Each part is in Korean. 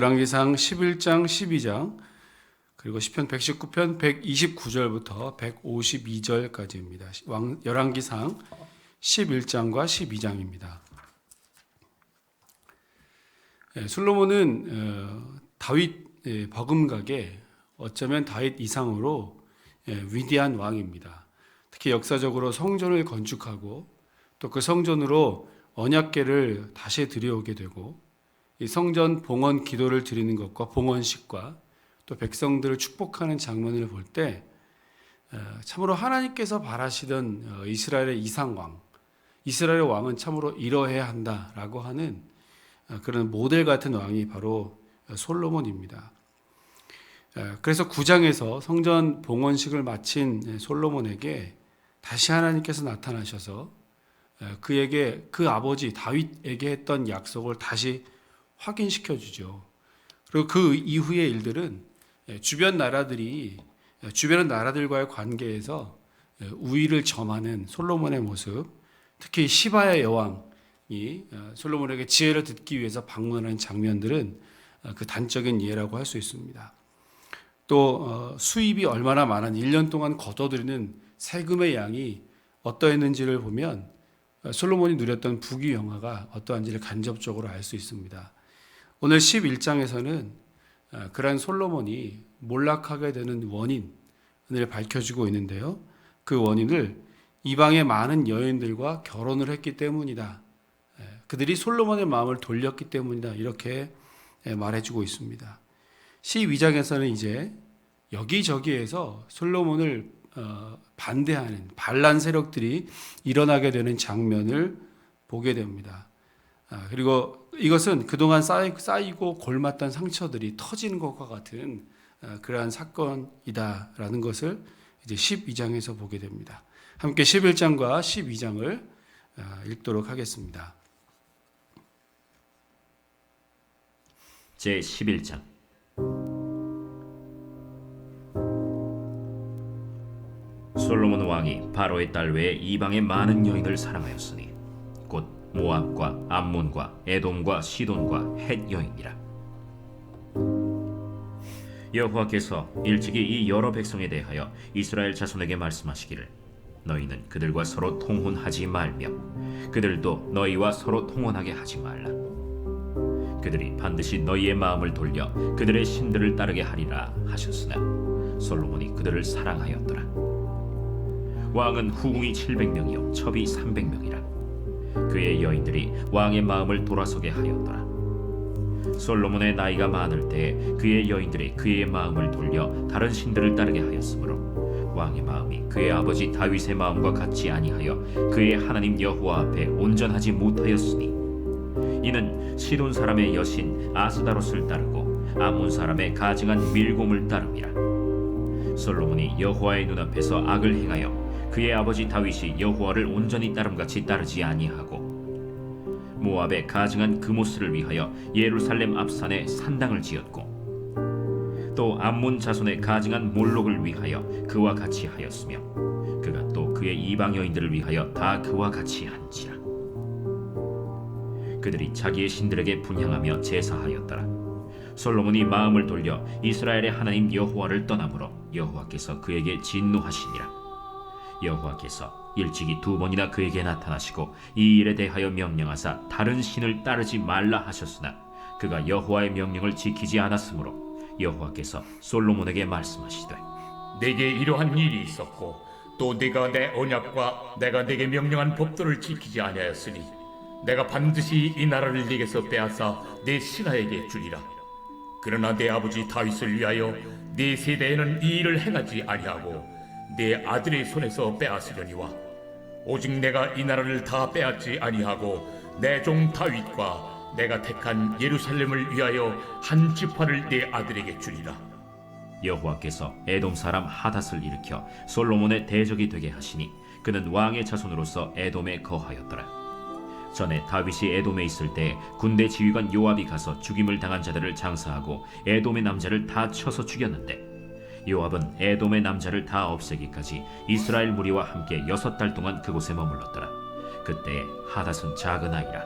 열왕기상 11장, 12장, 그리고 시편 119편 129절부터 152절까지입니다. 열왕기상 11장과 12장입니다. 솔로몬은 다윗 버금가게 어쩌면 다윗 이상으로 위대한 왕입니다. 특히 역사적으로 성전을 건축하고 또 그 성전으로 언약궤를 다시 들여오게 되고 이 성전 봉헌 기도를 드리는 것과 봉헌식과 또 백성들을 축복하는 장면을 볼 때 참으로 하나님께서 바라시던 이스라엘의 이상왕, 이스라엘의 왕은 참으로 이러해야 한다라고 하는 그런 모델 같은 왕이 바로 솔로몬입니다. 그래서 9장에서 성전 봉헌식을 마친 솔로몬에게 다시 하나님께서 나타나셔서 그에게 그 아버지 다윗에게 했던 약속을 다시 확인시켜 주죠. 그리고 그 이후의 일들은 주변 나라들과의 관계에서 우위를 점하는 솔로몬의 모습, 특히 시바의 여왕이 솔로몬에게 지혜를 듣기 위해서 방문하는 장면들은 그 단적인 예라고 할 수 있습니다. 또 수입이 얼마나 많은 1년 동안 거둬들이는 세금의 양이 어떠했는지를 보면 솔로몬이 누렸던 부귀영화가 어떠한지를 간접적으로 알 수 있습니다. 오늘 11장에서는 그러한 솔로몬이 몰락하게 되는 원인을 밝혀주고 있는데요. 그 원인을 이방의 많은 여인들과 결혼을 했기 때문이다. 그들이 솔로몬의 마음을 돌렸기 때문이다. 이렇게 말해주고 있습니다. 12장에서는 이제 여기저기에서 솔로몬을 반대하는 반란 세력들이 일어나게 되는 장면을 보게 됩니다. 그리고 이것은 그동안 쌓이고 골맞던 상처들이 터지는 것과 같은 그러한 사건이다라는 것을 이제 12장에서 보게 됩니다. 함께 11장과 12장을 읽도록 하겠습니다. 제 11장. 솔로몬 왕이 바로의 딸 외에 이방의 많은 여인을 사랑하였으니 곧 모압과 암몬과 에돔과 시돈과 헷 여인이라. 여호와께서 일찍이 이 여러 백성에 대하여 이스라엘 자손에게 말씀하시기를 너희는 그들과 서로 통혼하지 말며 그들도 너희와 서로 통혼하게 하지 말라. 그들이 반드시 너희의 마음을 돌려 그들의 신들을 따르게 하리라 하셨으나 솔로몬이 그들을 사랑하였더라. 왕은 후궁이 700명이요 첩이 300명이라. 그의 여인들이 왕의 마음을 돌아서게 하였더라. 솔로몬의 나이가 많을 때 그의 여인들이 그의 마음을 돌려 다른 신들을 따르게 하였으므로 왕의 마음이 그의 아버지 다윗의 마음과 같지 아니하여 그의 하나님 여호와 앞에 온전하지 못하였으니 이는 시돈 사람의 여신 아스다롯을 따르고 암몬 사람의 가증한 밀곰을 따름이라. 솔로몬이 여호와의 눈앞에서 악을 행하여 그의 아버지 다윗이 여호와를 온전히 따름같이 따르지 아니하고 모압의 가증한 그모스를 위하여 예루살렘 앞산에 산당을 지었고 또 암몬 자손의 가증한 몰록을 위하여 그와 같이 하였으며 그가 또 그의 이방 여인들을 위하여 다 그와 같이 한지라. 그들이 자기의 신들에게 분향하며 제사하였더라. 솔로몬이 마음을 돌려 이스라엘의 하나님 여호와를 떠나므로 여호와께서 그에게 진노하시니라. 여호와께서 일찍이 2번이나 그에게 나타나시고 이 일에 대하여 명령하사 다른 신을 따르지 말라 하셨으나 그가 여호와의 명령을 지키지 않았으므로 여호와께서 솔로몬에게 말씀하시되 내게 이러한 일이 있었고 또 네가 내 언약과 내가 네게 명령한 법도를 지키지 아니하였으니 내가 반드시 이 나라를 네게서 빼앗아 네 신하에게 주리라. 그러나 내 아버지 다윗을 위하여 네 세대에는 이 일을 행하지 아니하고 내 아들의 손에서 빼앗으려니와 오직 내가 이 나라를 다 빼앗지 아니하고 내 종 다윗과 내가 택한 예루살렘을 위하여 한 지파를 내 아들에게 주리라. 여호와께서 에돔 사람 하닷을 일으켜 솔로몬의 대적이 되게 하시니 그는 왕의 자손으로서 에돔에 거하였더라. 전에 다윗이 에돔에 있을 때 군대 지휘관 요압이 가서 죽임을 당한 자들을 장사하고 에돔의 남자를 다 쳐서 죽였는데 요압은 에돔의 남자를 다 없애기까지 이스라엘 무리와 함께 6달 동안 그곳에 머물렀더라. 그때에 하닷은 작은 아이라.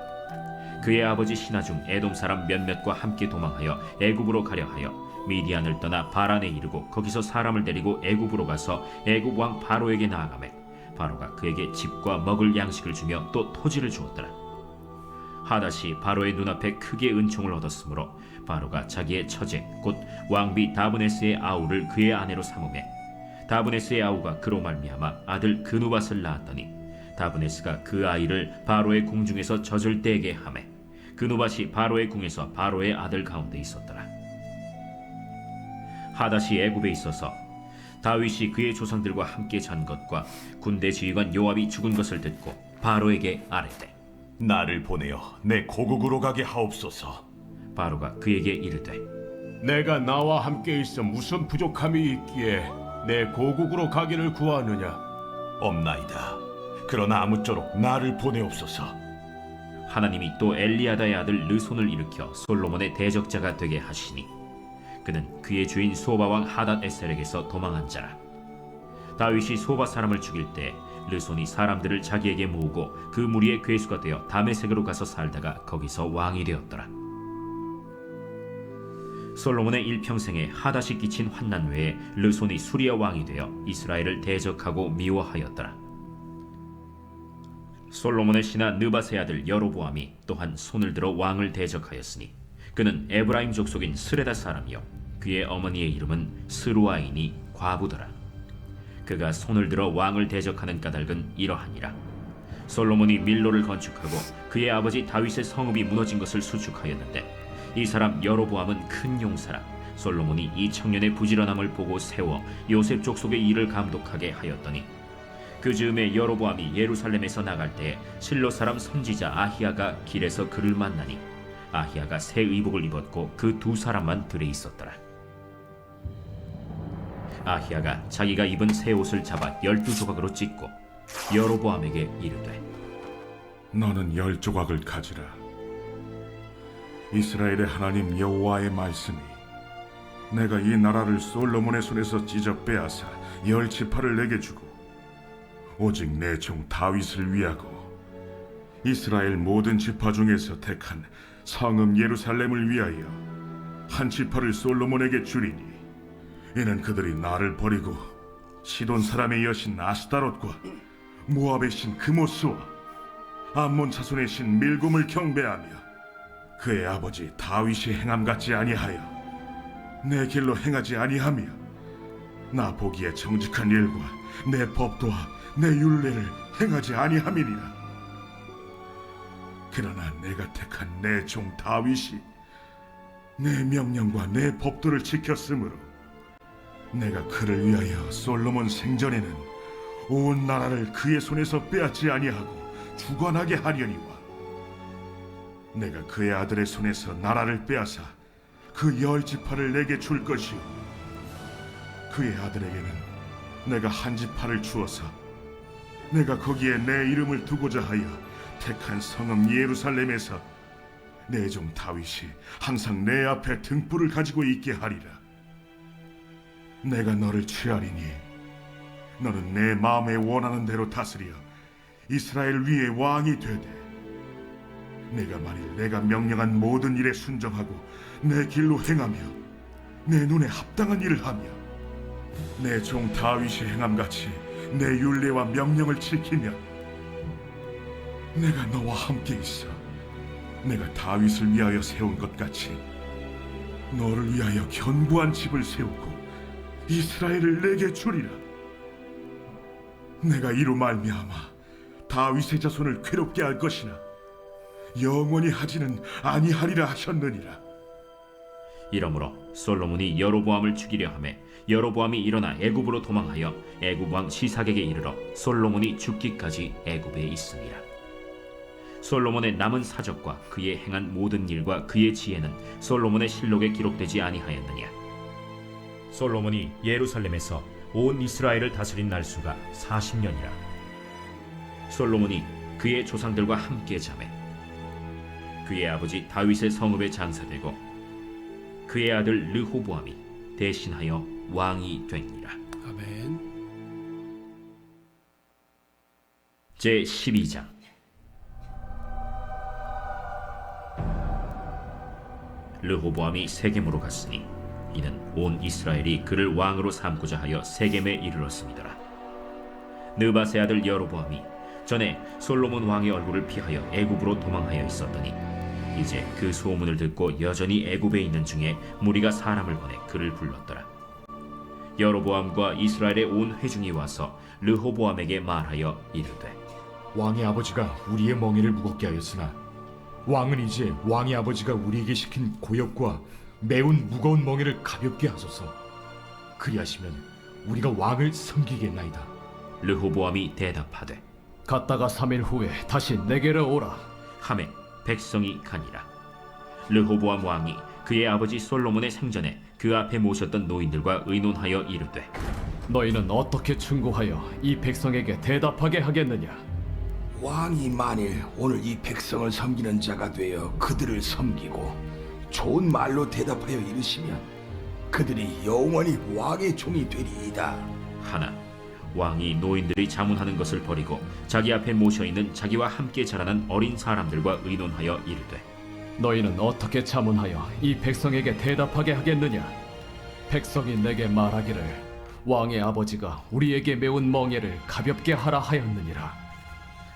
그의 아버지 신하 중 에돔 사람 몇몇과 함께 도망하여 애굽으로 가려 하여 미디안을 떠나 바란에 이르고 거기서 사람을 데리고 애굽으로 가서 애굽 왕 바로에게 나아가매 바로가 그에게 집과 먹을 양식을 주며 또 토지를 주었더라. 하닷이 바로의 눈앞에 크게 은총을 얻었으므로 바로가 자기의 처제 곧 왕비 다브네스의 아우를 그의 아내로 삼으매 다브네스의 아우가 그로 말미암아 아들 그누밧을 낳았더니 다브네스가 그 아이를 바로의 궁중에서 젖을 떼게 하매 그누밧이 바로의 궁에서 바로의 아들 가운데 있었더라. 하닷이 애굽에 있어서 다윗이 그의 조상들과 함께 잔 것과 군대 지휘관 요압이 죽은 것을 듣고 바로에게 아뢰되 나를 보내어 내 고국으로 가게 하옵소서. 바로가 그에게 이르되 내가 나와 함께 있어 무슨 부족함이 있기에 내 고국으로 가기를 구하느냐? 없나이다. 그러나 아무쪼록 나를 보내옵소서. 하나님이 또 엘리야다의 아들 르손을 일으켜 솔로몬의 대적자가 되게 하시니 그는 그의 주인 소바 왕 하닷 에셀에게서 도망한 자라. 다윗이 소바 사람을 죽일 때 르손이 사람들을 자기에게 모으고 그 무리의 괴수가 되어 다메섹으로 가서 살다가 거기서 왕이 되었더라. 솔로몬의 일평생에 하닷이 끼친 환난 외에 르손이 수리아 왕이 되어 이스라엘을 대적하고 미워하였더라. 솔로몬의 신하 느밧의 아들 여로보암이 또한 손을 들어 왕을 대적하였으니 그는 에브라임 족속인 스레다 사람이요 그의 어머니의 이름은 스루아이니 과부더라. 그가 손을 들어 왕을 대적하는 까닭은 이러하니라. 솔로몬이 밀로를 건축하고 그의 아버지 다윗의 성읍이 무너진 것을 수축하였는데 이 사람 여로보암은 큰 용사라. 솔로몬이 이 청년의 부지런함을 보고 세워 요셉 족속의 일을 감독하게 하였더니 그 즈음에 여로보암이 예루살렘에서 나갈 때 실로 사람 선지자 아히야가 길에서 그를 만나니 아히야가 새 의복을 입었고 그 두 사람만 들에 있었더라. 아히야가 자기가 입은 새 옷을 잡아 12조각으로 찢고 여로보암에게 이르되 너는 10조각을 가지라. 이스라엘의 하나님 여호와의 말씀이 내가 이 나라를 솔로몬의 손에서 찢어 빼앗아 10지파를 내게 주고 오직 내 종 다윗을 위하고 이스라엘 모든 지파 중에서 택한 성읍 예루살렘을 위하여 한 지파를 솔로몬에게 주리니 이는 그들이 나를 버리고 시돈 사람의 여신 아스타롯과 모압의 신 그모스와 암몬 자손의 신 밀곰을 경배하며 그의 아버지 다윗이 행함 같지 아니하여 내 길로 행하지 아니하며 나 보기에 정직한 일과 내 법도와 내 율례를 행하지 아니함이니라. 그러나 내가 택한 내 종 다윗이 내 명령과 내 법도를 지켰으므로 내가 그를 위하여 솔로몬 생전에는 온 나라를 그의 손에서 빼앗지 아니하고 주관하게 하려니와 내가 그의 아들의 손에서 나라를 빼앗아 그 10지파를 내게 줄 것이요 그의 아들에게는 내가 한 지파를 주어서 내가 거기에 내 이름을 두고자 하여 택한 성읍 예루살렘에서 내 종 다윗이 항상 내 앞에 등불을 가지고 있게 하리라. 내가 너를 취하리니 너는 내 마음에 원하는 대로 다스려 이스라엘 위에 왕이 되되 내가 만일 내가 명령한 모든 일에 순종하고 내 길로 행하며 내 눈에 합당한 일을 하며 내 종 다윗이 행함같이 내 율례와 명령을 지키면 내가 너와 함께 있어 내가 다윗을 위하여 세운 것 같이 너를 위하여 견고한 집을 세우고 이스라엘을 내게 주리라. 내가 이로 말미암아 다윗의 자손을 괴롭게 할 것이나 영원히 하지는 아니하리라 하셨느니라. 이러므로 솔로몬이 여로보암을 죽이려 하매 여로보암이 일어나 애굽으로 도망하여 애굽 왕 시삭에게 이르러 솔로몬이 죽기까지 애굽에 있으니라. 솔로몬의 남은 사적과 그의 행한 모든 일과 그의 지혜는 솔로몬의 실록에 기록되지 아니하였느냐. 솔로몬이 예루살렘에서 온 이스라엘을 다스린 날수가 40년이라. 솔로몬이 그의 조상들과 함께 자매 그의 아버지 다윗의 성읍에 장사되고 그의 아들 르호보암이 대신하여 왕이 되니라. 아멘. 제 12장. 르호보암이 세겜으로 갔으니 이는 온 이스라엘이 그를 왕으로 삼고자 하여 세겜에 이르렀습니다. 느밧의 아들 여로보암이 전에 솔로몬 왕의 얼굴을 피하여 애굽으로 도망하여 있었더니 이제 그 소문을 듣고 여전히 애굽에 있는 중에 무리가 사람을 보내 그를 불렀더라. 여로보암과 이스라엘의 온 회중이 와서 르호보암에게 말하여 이르되 왕의 아버지가 우리의 멍에를 무겁게 하였으나 왕은 이제 왕의 아버지가 우리에게 시킨 고역과 매운 무거운 멍에를 가볍게 하소서. 그리하시면 우리가 왕을 섬기겠나이다. 르호보암이 대답하되 갔다가 3일 후에 다시 내게로 오라. 하매 백성이 가니라. 르호보암 왕이 그의 아버지 솔로몬의 생전에 그 앞에 모셨던 노인들과 의논하여 이르되 너희는 어떻게 충고하여 이 백성에게 대답하게 하겠느냐? 왕이 만일 오늘 이 백성을 섬기는 자가 되어 그들을 섬기고 좋은 말로 대답하여 이르시면 그들이 영원히 왕의 종이 되리이다. 하나 왕이 노인들이 자문하는 것을 버리고 자기 앞에 모셔있는 자기와 함께 자라난 어린 사람들과 의논하여 이르되 너희는 어떻게 자문하여 이 백성에게 대답하게 하겠느냐? 백성이 내게 말하기를 왕의 아버지가 우리에게 매운 멍에를 가볍게 하라 하였느니라.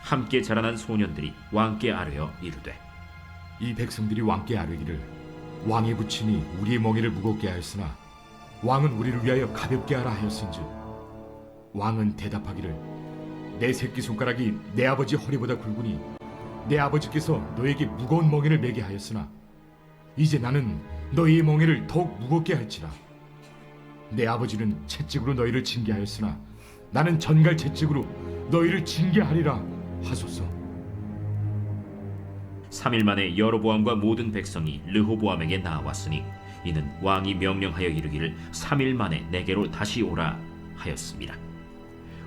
함께 자라난 소년들이 왕께 아뢰어 이르되 이 백성들이 왕께 아뢰기를 왕의 부친이 우리의 멍에를 무겁게 하였으나 왕은 우리를 위하여 가볍게 하라 하였은즉 왕은 대답하기를 내 새끼손가락이 내 아버지 허리보다 굵으니 내 아버지께서 너에게 무거운 멍에를 매게 하였으나 이제 나는 너희의 멍에를 더욱 무겁게 할지라. 내 아버지는 채찍으로 너희를 징계하였으나 나는 전갈 채찍으로 너희를 징계하리라 하소서. 3일 만에 여로보암과 모든 백성이 르호보암에게 나왔으니 이는 왕이 명령하여 이르기를 3일 만에 내게로 다시 오라 하였습니다.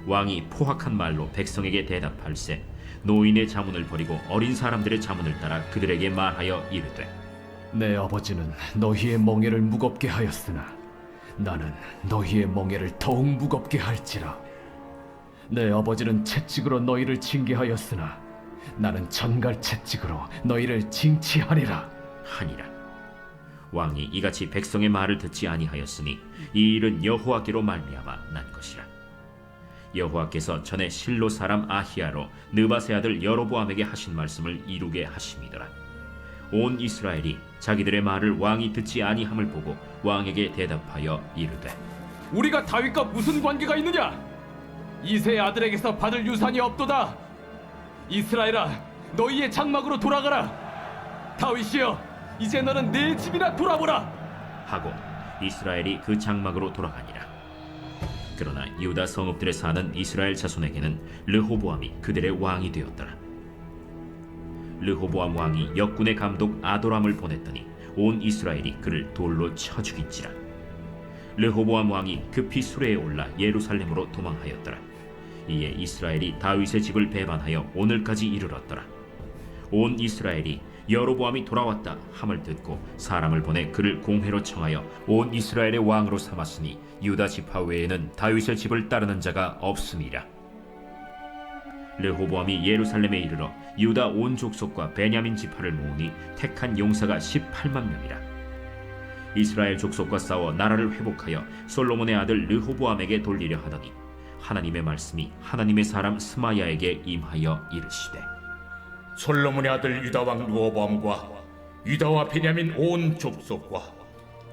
왕이 포악한 말로 백성에게 대답할세 노인의 자문을 버리고 어린 사람들의 자문을 따라 그들에게 말하여 이르되 내 아버지는 너희의 멍에를 무겁게 하였으나 나는 너희의 멍에를 더욱 무겁게 할지라. 내 아버지는 채찍으로 너희를 징계하였으나 나는 전갈 채찍으로 너희를 징치하리라 하니라. 왕이 이같이 백성의 말을 듣지 아니하였으니 이 일은 여호와께로 말미암아 난 것이라. 여호와께서 전에 실로 사람 아히야로 느밧의 아들 여로보암에게 하신 말씀을 이루게 하심이더라. 온 이스라엘이 자기들의 말을 왕이 듣지 아니함을 보고 왕에게 대답하여 이르되 우리가 다윗과 무슨 관계가 있느냐? 이새의 아들에게서 받을 유산이 없도다. 이스라엘아, 너희의 장막으로 돌아가라. 다윗이여, 이제 너는 내 집이나 돌아보라 하고 이스라엘이 그 장막으로 돌아가니라. 그러나 유다 성읍들에 사는 이스라엘 자손에게는 르호보암이 그들의 왕이 되었더라. 르호보암 왕이 역군의 감독 아도람을 보냈더니 온 이스라엘이 그를 돌로 쳐 죽인지라. 르호보암 왕이 급히 수레에 올라 예루살렘으로 도망하였더라. 이에 이스라엘이 다윗의 집을 배반하여 오늘까지 이르렀더라. 온 이스라엘이 여로보암이 돌아왔다 함을 듣고 사람을 보내 그를 공회로 청하여 온 이스라엘의 왕으로 삼았으니 유다 지파 외에는 다윗의 집을 따르는 자가 없음이라. 르호보암이 예루살렘에 이르러 유다 온 족속과 베냐민 지파를 모으니 택한 용사가 18만 명이라. 이스라엘 족속과 싸워 나라를 회복하여 솔로몬의 아들 르호보암에게 돌리려 하더니 하나님의 말씀이 하나님의 사람 스마야에게 임하여 이르시되 솔로몬의 아들 유다 왕 르호보암과 유다와 베냐민 온 족속과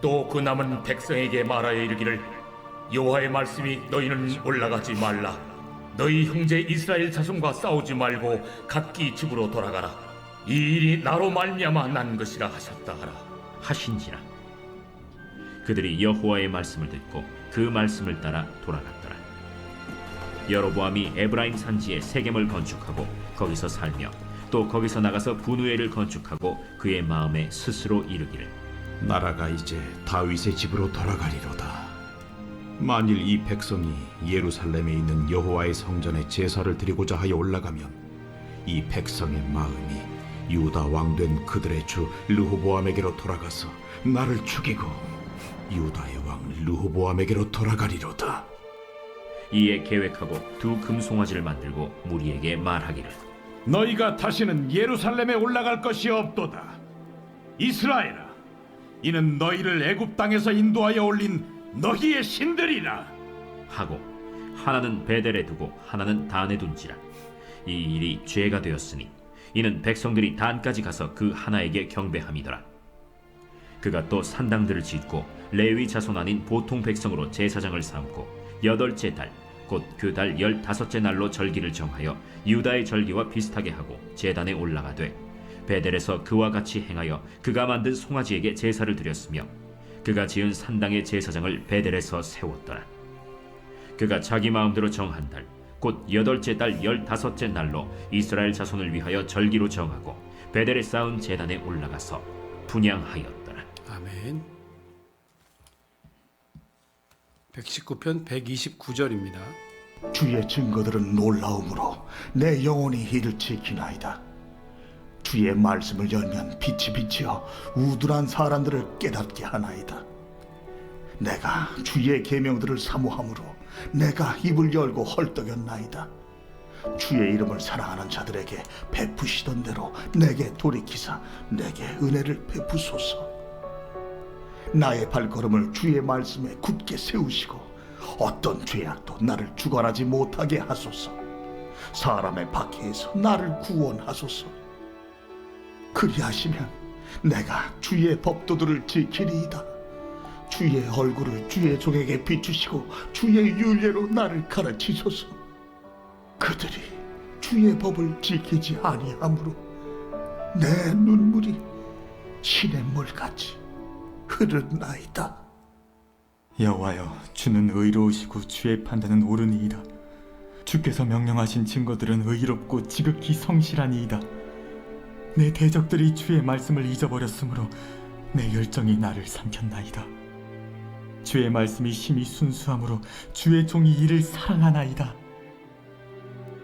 또 그 남은 백성에게 말하여 이르기를 여호와의 말씀이 너희는 올라가지 말라. 너희 형제 이스라엘 자손과 싸우지 말고 각기 집으로 돌아가라. 이 일이 나로 말미암아 난 것이라 하셨다 하라 하신지라. 그들이 여호와의 말씀을 듣고 그 말씀을 따라 돌아갔더라. 여로보암이 에브라임 산지에 세겜을 건축하고 거기서 살며 또 거기서 나가서 분우엘을 건축하고 그의 마음에 스스로 이르기를 나라가 이제 다윗의 집으로 돌아가리로다. 만일 이 백성이 예루살렘에 있는 여호와의 성전에 제사를 드리고자 하여 올라가면 이 백성의 마음이 유다 왕된 그들의 주 르호보암에게로 돌아가서 나를 죽이고 유다의 왕 르호보암에게로 돌아가리로다. 이에 계획하고 두 금송아지를 만들고 무리에게 말하기를 너희가 다시는 예루살렘에 올라갈 것이 없도다. 이스라엘아, 이는 너희를 애굽 땅에서 인도하여 올린 너희의 신들이라. 하고 하나는 베델에 두고 하나는 단에 둔지라. 이 일이 죄가 되었으니 이는 백성들이 단까지 가서 그 하나에게 경배함이더라. 그가 또 산당들을 짓고 레위 자손 아닌 보통 백성으로 제사장을 삼고 8째 달 곧 그 달 15째 날로 절기를 정하여 유다의 절기와 비슷하게 하고 제단에 올라가되 베델에서 그와 같이 행하여 그가 만든 송아지에게 제사를 드렸으며 그가 지은 산당의 제사장을 베델에서 세웠더라. 그가 자기 마음대로 정한 달 곧 8째 달 15째 날로 이스라엘 자손을 위하여 절기로 정하고 베델에 쌓은 제단에 올라가서 분향하였더라. 아멘. 119편 129절입니다. 주의 증거들은 놀라움으로 내 영혼이 이를 지키나이다. 주의 말씀을 열면 빛이 비치어 우둔한 사람들을 깨닫게 하나이다. 내가 주의 계명들을 사모함으로 내가 입을 열고 헐떡였나이다. 주의 이름을 사랑하는 자들에게 베푸시던 대로 내게 돌이키사 내게 은혜를 베푸소서. 나의 발걸음을 주의 말씀에 굳게 세우시고 어떤 죄악도 나를 주관하지 못하게 하소서. 사람의 박해에서 나를 구원하소서. 그리하시면 내가 주의 법도들을 지키리이다. 주의 얼굴을 주의 종에게 비추시고 주의 윤례로 나를 가르치소서. 그들이 주의 법을 지키지 아니하므로 내 눈물이 신의 물같이 흐르나이다. 여호와여, 주는 의로우시고 주의 판단은 옳으니이다. 주께서 명령하신 증거들은 의롭고 지극히 성실하니이다. 내 대적들이 주의 말씀을 잊어버렸으므로 내 열정이 나를 삼켰나이다. 주의 말씀이 심히 순수함으로 주의 종이 이를 사랑하나이다.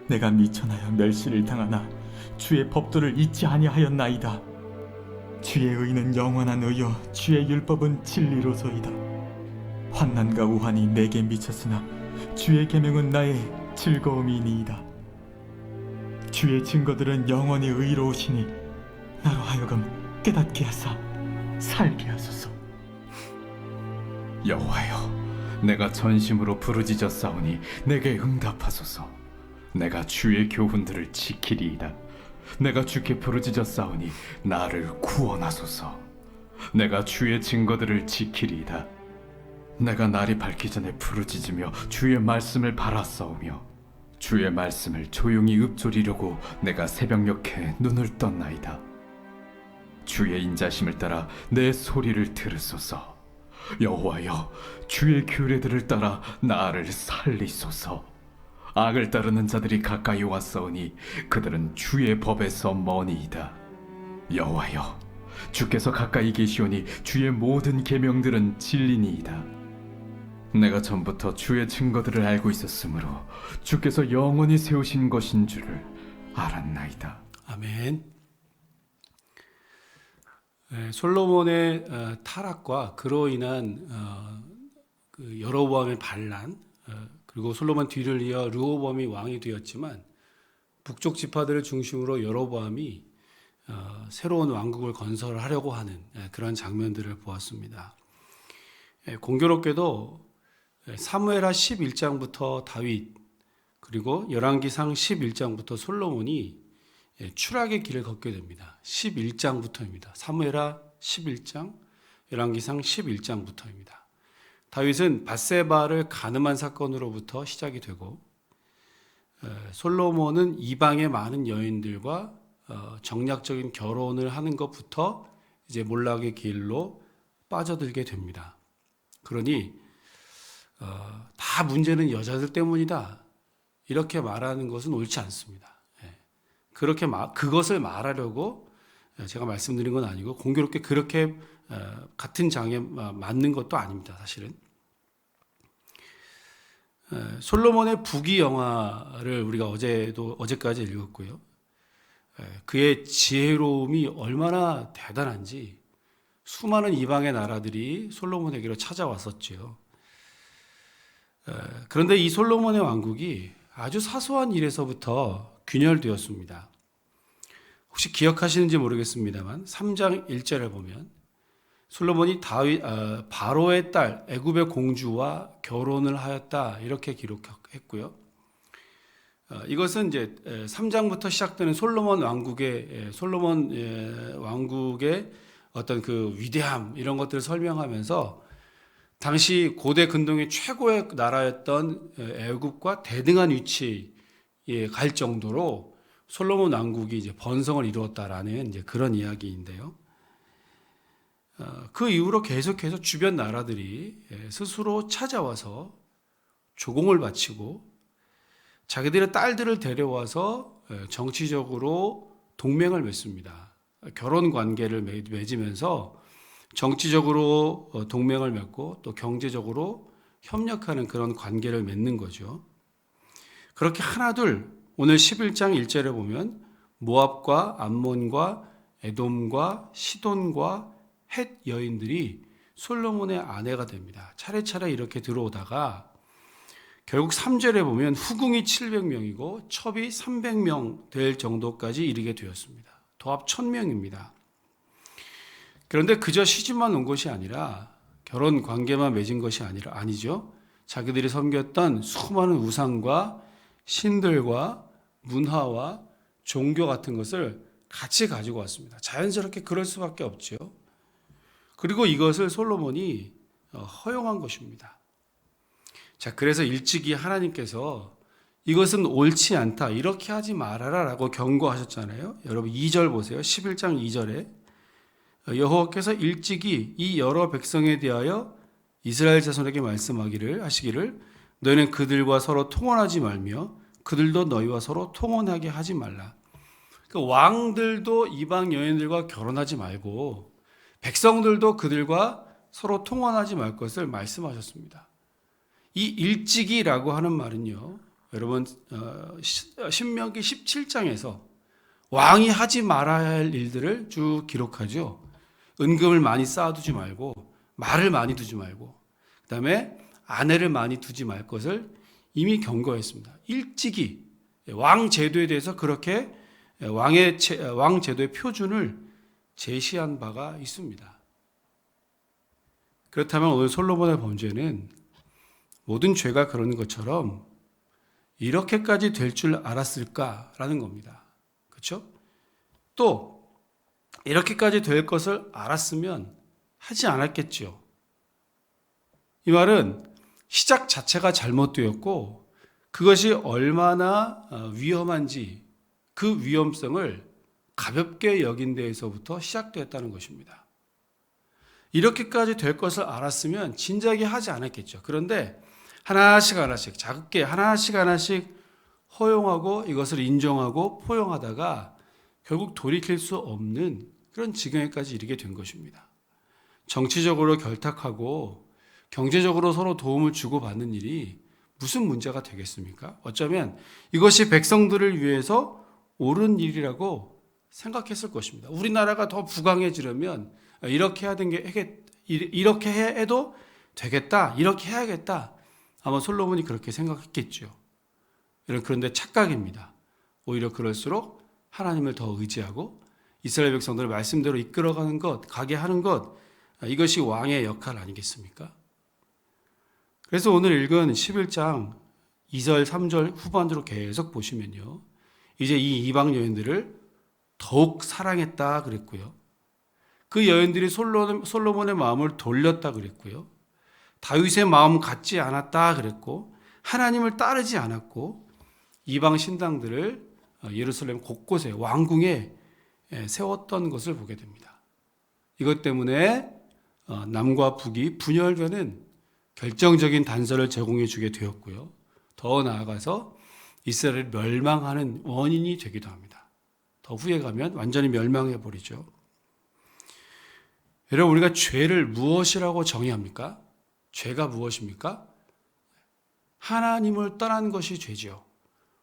내가 미천하여 멸시를 당하나 주의 법도를 잊지 아니하였나이다. 주의 의는 영원한 의요 주의 율법은 진리로소이다. 환난과 우환이 내게 미쳤으나 주의 계명은 나의 즐거움이니이다. 주의 증거들은 영원히 의로우시니 나로 하여금 깨닫게 하사 살게 하소서. 여호와여, 내가 전심으로 부르짖었사오니 내게 응답하소서. 내가 주의 교훈들을 지키리이다. 내가 주께 부르짖었사오니 나를 구원하소서. 내가 주의 증거들을 지키리이다. 내가 날이 밝기 전에 부르짖으며 주의 말씀을 바라싸우며 주의 말씀을 조용히 읊조리려고 내가 새벽녘에 눈을 떴나이다. 주의 인자심을 따라 내 소리를 들으소서. 여호와여, 주의 규례들을 따라 나를 살리소서. 악을 따르는 자들이 가까이 왔사오니 그들은 주의 법에서 머니이다. 여호와여, 주께서 가까이 계시오니 주의 모든 계명들은 진리니이다. 내가 전부터 주의 증거들을 알고 있었으므로 주께서 영원히 세우신 것인 줄을 알았나이다. 아멘. 솔로몬의 타락과 그로 인한 그 여로보암의 반란, 그리고 솔로몬 뒤를 이어 르호보암이 왕이 되었지만 북쪽 지파들을 중심으로 여로보암이 새로운 왕국을 건설하려고 하는 그런 장면들을 보았습니다. 공교롭게도 사무엘하 11장부터 다윗, 그리고 열왕기상 11장부터 솔로몬이 추락의 길을 걷게 됩니다. 11장부터입니다. 사무엘하 11장, 열왕기상 11장부터입니다. 다윗은 밧세바를 간음한 사건으로부터 시작이 되고, 솔로몬은 이방의 많은 여인들과 정략적인 결혼을 하는 것부터 이제 몰락의 길로 빠져들게 됩니다. 그러니 다 문제는 여자들 때문이다, 이렇게 말하는 것은 옳지 않습니다. 그렇게 그것을 말하려고 제가 말씀드린 건 아니고, 공교롭게 그렇게 같은 장에 맞는 것도 아닙니다. 사실은 솔로몬의 부귀영화를 우리가 어제까지 읽었고요. 그의 지혜로움이 얼마나 대단한지 수많은 이방의 나라들이 솔로몬에게로 찾아왔었죠. 그런데 이 솔로몬의 왕국이 아주 사소한 일에서부터 균열되었습니다. 혹시 기억하시는지 모르겠습니다만 3장 1절을 보면 솔로몬이 바로의 딸 애굽의 공주와 결혼을 하였다 이렇게 기록했고요. 이것은 이제 3장부터 시작되는 솔로몬 왕국의 어떤 그 위대함 이런 것들을 설명하면서 당시 고대 근동의 최고의 나라였던 애굽과 대등한 위치에 갈 정도로 솔로몬 왕국이 이제 번성을 이루었다라는 이제 그런 이야기인데요. 그 이후로 계속해서 주변 나라들이 스스로 찾아와서 조공을 바치고 자기들의 딸들을 데려와서 정치적으로 동맹을 맺습니다. 결혼 관계를 맺으면서 정치적으로 동맹을 맺고 또 경제적으로 협력하는 그런 관계를 맺는 거죠. 그렇게 하나둘 오늘 11장 1절에 보면 모압과 암몬과 에돔과 시돈과 헷 여인들이 솔로몬의 아내가 됩니다. 차례차례 이렇게 들어오다가 결국 3절에 보면 후궁이 700명이고 첩이 300명 될 정도까지 이르게 되었습니다. 도합 1000명입니다. 그런데 그저 시집만 온 것이 아니라 결혼 관계만 맺은 것이 아니죠. 자기들이 섬겼던 수많은 우상과 신들과 문화와 종교 같은 것을 같이 가지고 왔습니다. 자연스럽게 그럴 수밖에 없죠. 그리고 이것을 솔로몬이 허용한 것입니다. 자, 그래서 일찍이 하나님께서 이것은 옳지 않다, 이렇게 하지 말아라 라고 경고하셨잖아요. 여러분 2절 보세요. 11장 2절에 여호와께서 일찍이 이 여러 백성에 대하여 이스라엘 자손에게 하시기를 너희는 그들과 서로 통혼하지 말며 그들도 너희와 서로 통혼하게 하지 말라. 그 왕들도 이방 여인들과 결혼하지 말고 백성들도 그들과 서로 통혼하지 말 것을 말씀하셨습니다. 이 일찍이라고 하는 말은요, 여러분 신명기 17장에서 왕이 하지 말아야 할 일들을 쭉 기록하죠. 은금을 많이 쌓아두지 말고, 말을 많이 두지 말고, 그 다음에 아내를 많이 두지 말 것을 이미 경고했습니다. 일찍이 왕 제도에 대해서 그렇게 왕 제도의 표준을 제시한 바가 있습니다. 그렇다면 오늘 솔로몬의 범죄는 모든 죄가 그러는 것처럼 이렇게까지 될 줄 알았을까라는 겁니다. 그렇죠? 또 이렇게까지 될 것을 알았으면 하지 않았겠죠. 이 말은 시작 자체가 잘못되었고 그것이 얼마나 위험한지 그 위험성을 가볍게 여긴 데에서부터 시작되었다는 것입니다. 이렇게까지 될 것을 알았으면 진작에 하지 않았겠죠. 그런데 하나씩 작게 하나씩 허용하고 이것을 인정하고 포용하다가 결국 돌이킬 수 없는 그런 지경에까지 이르게 된 것입니다. 정치적으로 결탁하고 경제적으로 서로 도움을 주고받는 일이 무슨 문제가 되겠습니까? 어쩌면 이것이 백성들을 위해서 옳은 일이라고 생각했을 것입니다. 우리나라가 더 부강해지려면 이렇게 해도 되겠다, 이렇게 해야겠다. 아마 솔로몬이 그렇게 생각했겠죠. 그런데 착각입니다. 오히려 그럴수록 하나님을 더 의지하고 이스라엘 백성들을 말씀대로 이끌어가는 것, 가게 하는 것, 이것이 왕의 역할 아니겠습니까? 그래서 오늘 읽은 11장 2절, 3절 후반으로 계속 보시면요. 이제 이 이방 여인들을 더욱 사랑했다 그랬고요. 그 여인들이 솔로몬의 마음을 돌렸다 그랬고요. 다윗의 마음 같지 않았다 그랬고 하나님을 따르지 않았고 이방 신당들을 예루살렘 곳곳에 왕궁에 세웠던 것을 보게 됩니다. 이것 때문에 남과 북이 분열되는 결정적인 단서를 제공해 주게 되었고요. 더 나아가서 이스라엘을 멸망하는 원인이 되기도 합니다. 더 후에 가면 완전히 멸망해 버리죠. 여러분, 우리가 죄를 무엇이라고 정의합니까? 죄가 무엇입니까? 하나님을 떠난 것이 죄죠.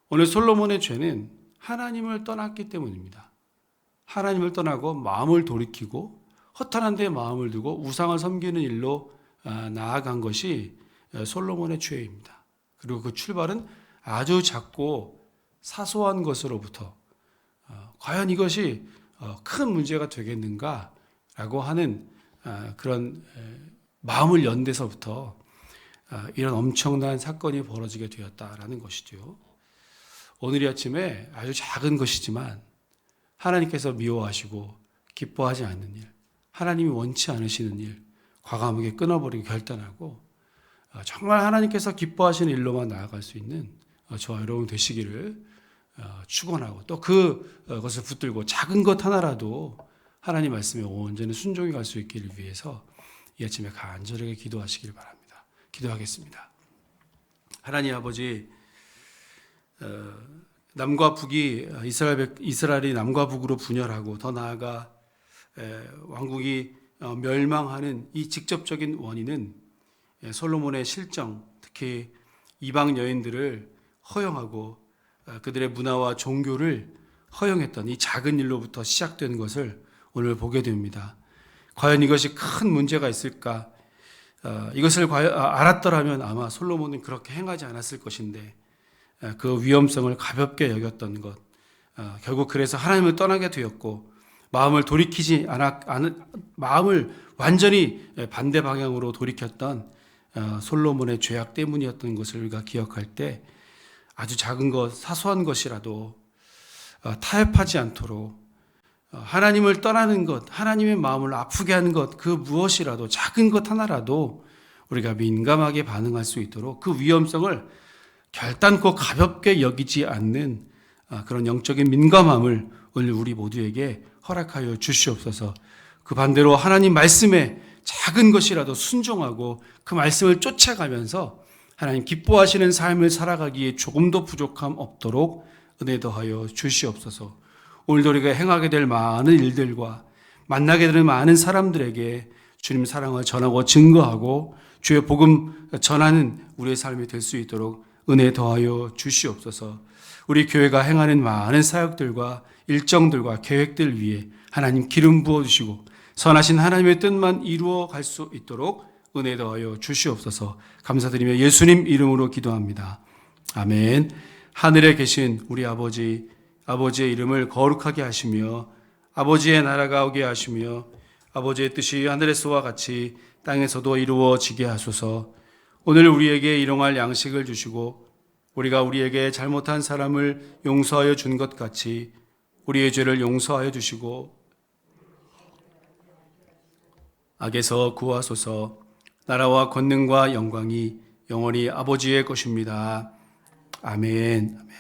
오늘 솔로몬의 죄는 하나님을 떠났기 때문입니다. 하나님을 떠나고 마음을 돌이키고 허탄한 데 마음을 두고 우상을 섬기는 일로 나아간 것이 솔로몬의 죄입니다. 그리고 그 출발은 아주 작고 사소한 것으로부터 과연 이것이 큰 문제가 되겠는가라고 하는 그런 마음을 연 데서부터 이런 엄청난 사건이 벌어지게 되었다라는 것이죠. 오늘 이 아침에 아주 작은 것이지만 하나님께서 미워하시고 기뻐하지 않는 일, 하나님이 원치 않으시는 일, 과감하게 끊어버리고 결단하고 정말 하나님께서 기뻐하시는 일로만 나아갈 수 있는 저와 여러분 되시기를 축원하고 또 그것을 붙들고 작은 것 하나라도 하나님 말씀에 온전히 순종해 갈 수 있기를 위해서 이 아침에 간절하게 기도하시기를 바랍니다. 기도하겠습니다. 하나님 아버지, 남과 북이 이스라엘이 남과 북으로 분열하고 더 나아가 왕국이 멸망하는 이 직접적인 원인은 솔로몬의 실정, 특히 이방 여인들을 허용하고 그들의 문화와 종교를 허용했던 이 작은 일로부터 시작된 것을 오늘 보게 됩니다. 과연 이것이 큰 문제가 있을까? 이것을 알았더라면 아마 솔로몬은 그렇게 행하지 않았을 것인데 그 위험성을 가볍게 여겼던 것, 결국 그래서 하나님을 떠나게 되었고 마음을 돌이키지 마음을 완전히 반대 방향으로 돌이켰던 솔로몬의 죄악 때문이었던 것을 우리가 기억할 때 아주 작은 것, 사소한 것이라도 타협하지 않도록 하나님을 떠나는 것, 하나님의 마음을 아프게 하는 것, 그 무엇이라도 작은 것 하나라도 우리가 민감하게 반응할 수 있도록 그 위험성을 결단코 가볍게 여기지 않는 그런 영적인 민감함을 오늘 우리 모두에게 허락하여 주시옵소서. 그 반대로 하나님 말씀에 작은 것이라도 순종하고 그 말씀을 쫓아가면서 하나님 기뻐하시는 삶을 살아가기에 조금도 부족함 없도록 은혜 더하여 주시옵소서. 오늘도 우리가 행하게 될 많은 일들과 만나게 되는 많은 사람들에게 주님 사랑을 전하고 증거하고 주의 복음 전하는 우리의 삶이 될 수 있도록 은혜 더하여 주시옵소서. 우리 교회가 행하는 많은 사역들과 일정들과 계획들 위에 하나님 기름 부어주시고 선하신 하나님의 뜻만 이루어 갈 수 있도록 은혜 더하여 주시옵소서. 감사드리며 예수님 이름으로 기도합니다. 아멘. 하늘에 계신 우리 아버지, 아버지의 이름을 거룩하게 하시며 아버지의 나라가 오게 하시며 아버지의 뜻이 하늘에서와 같이 땅에서도 이루어지게 하소서. 오늘 우리에게 일용할 양식을 주시고 우리가 우리에게 잘못한 사람을 용서하여 준 것 같이 우리의 죄를 용서하여 주시고 악에서 구하소서. 나라와 권능과 영광이 영원히 아버지의 것입니다. 아멘.